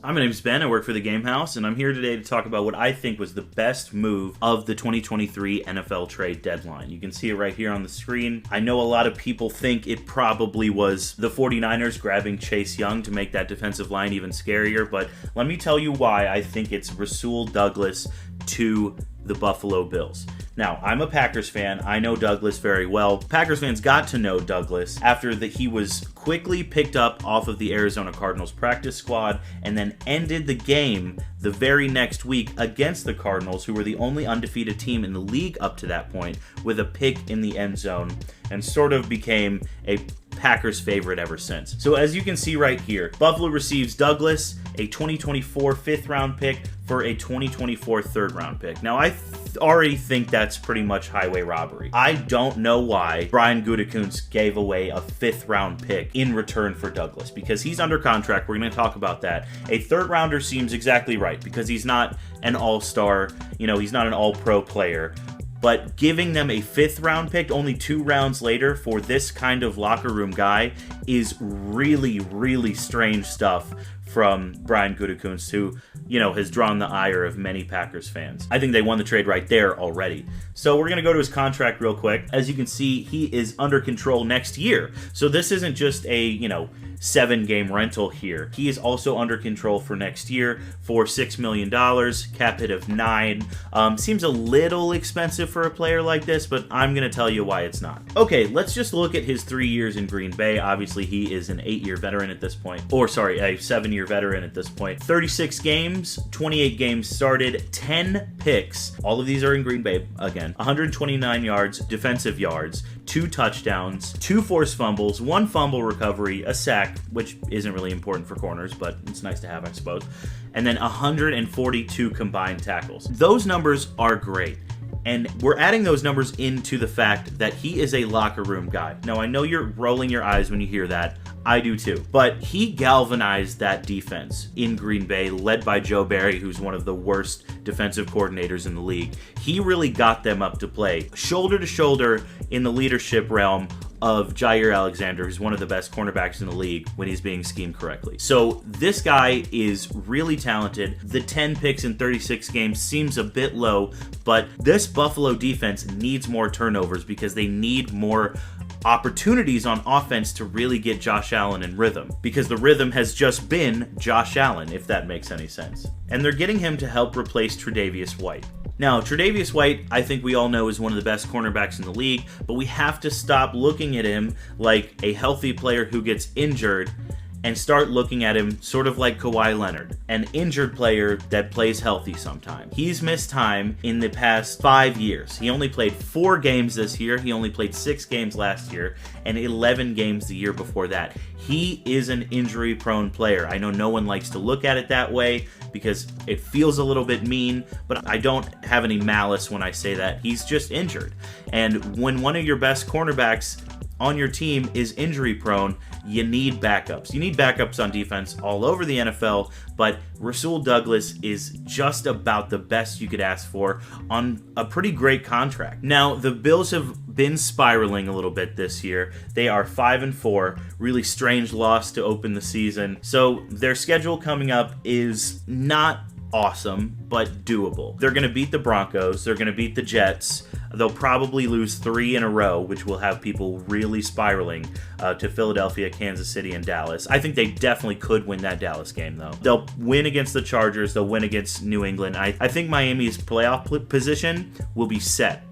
Hi, my name is Ben. I work for the Game House, and I'm here today to talk about what I think was the best move of the 2023 NFL trade deadline. You can see it right here on the screen. I know a lot of people think it probably was the 49ers grabbing Chase Young to make that defensive line even scarier, but let me tell you why I think it's Rasul Douglas to the Buffalo Bills. Now, I'm a Packers fan. I know Douglas very well. Packers fans got to know Douglas after he was quickly picked up off of the Arizona Cardinals practice squad and then ended the game the very next week against the Cardinals, who were the only undefeated team in the league up to that point, with a pick in the end zone, and sort of became a Packers favorite ever since. So as you can see right here, Buffalo receives Douglas, a 2024 5th-round pick, for a 2024 3rd-round pick. Now, I already think that's pretty much highway robbery. I don't know why Brian Gutekunst gave away a 5th-round pick in return for Douglas, because he's under contract. We're going to talk about that. A 3rd-rounder seems exactly right, because he's not an all-star, he's not an all-pro player. But giving them a 5th-round pick only 2 rounds later for this kind of locker room guy is really, really strange stuff from Brian Gutekunst, who, has drawn the ire of many Packers fans. I think they won the trade right there already. So we're going to go to his contract real quick. As you can see, he is under control next year. So this isn't just a, 7-game rental here. He is also under control for next year for $6 million, cap hit of 9. Seems a little expensive for a player like this, but I'm going to tell you why it's not. Okay, let's just look at his 3 years in Green Bay. Obviously, he is an 8-year veteran at this point. Or, sorry, a 7-year veteran at this point. 36 games, 28 games started, 10 picks. All of these are in Green Bay, again. 129 yards, defensive yards, 2 touchdowns, 2 forced fumbles, 1 fumble recovery, a sack, which isn't really important for corners, but it's nice to have, I suppose, and then 142 combined tackles. Those numbers are great. And we're adding those numbers into the fact that he is a locker room guy. Now, I know you're rolling your eyes when you hear that. I do too. But he galvanized that defense in Green Bay, led by Joe Barry, who's one of the worst defensive coordinators in the league. He really got them up to play, shoulder to shoulder in the leadership realm of Jair Alexander, who's one of the best cornerbacks in the league when he's being schemed correctly. So this guy is really talented. The 10 picks in 36 games seems a bit low, but this Buffalo defense needs more turnovers because they need more opportunities on offense to really get Josh Allen in rhythm, because the rhythm has just been Josh Allen, if that makes any sense. And they're getting him to help replace Tre'Davious White. Now, Tre'Davious White, I think we all know, is one of the best cornerbacks in the league, but we have to stop looking at him like a healthy player who gets injured and start looking at him sort of like Kawhi Leonard, an injured player that plays healthy sometimes. He's missed time in the past 5 years. He only played 4 games this year. He only played 6 games last year and 11 games the year before that. He is an injury-prone player. I know no one likes to look at it that way because it feels a little bit mean, but I don't have any malice when I say that. He's just injured. And when one of your best cornerbacks on your team is injury prone, you need backups. You need backups on defense all over the NFL, but Rasul Douglas is just about the best you could ask for on a pretty great contract. Now, the Bills have been spiraling a little bit this year. They are 5-4, really strange loss to open the season. So their schedule coming up is not awesome, but doable. They're going to beat the Broncos. They're going to beat the Jets. They'll probably lose 3 in a row, which will have people really spiraling to Philadelphia, Kansas City, and Dallas. I think they definitely could win that Dallas game, though. They'll win against the Chargers. They'll win against New England. I think Miami's playoff position will be set,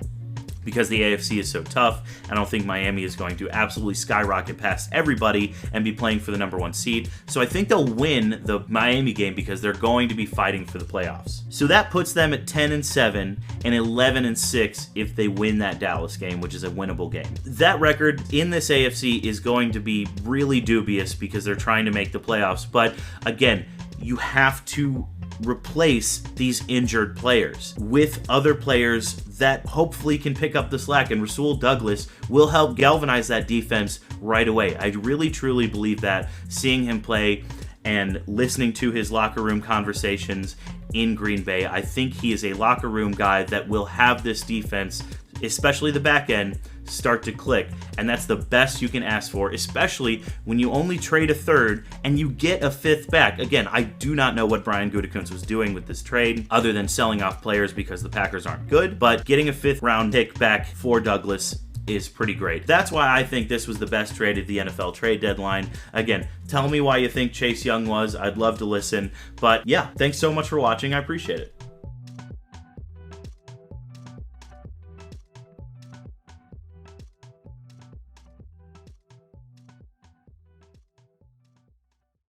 because the AFC is so tough. I don't think Miami is going to absolutely skyrocket past everybody and be playing for the number 1 seed. So I think they'll win the Miami game because they're going to be fighting for the playoffs. So that puts them at 10-7 and 11-6 if they win that Dallas game, which is a winnable game. That record in this AFC is going to be really dubious because they're trying to make the playoffs. But again, you have to replace these injured players with other players that hopefully can pick up the slack, and Rasul Douglas will help galvanize that defense right away. I really truly believe that, seeing him play and listening to his locker room conversations in Green Bay. I think he is a locker room guy that will have this defense, especially the back end, start to click, and that's the best you can ask for, especially when you only trade a third and you get a fifth back. Again, I do not know what Brian Gutekunst was doing with this trade other than selling off players because the Packers aren't good, but getting a fifth round pick back for Douglas is pretty great. That's why I think this was the best trade at the NFL trade deadline. Again, tell me why you think Chase Young was. I'd love to listen. But yeah, thanks so much for watching. I appreciate it.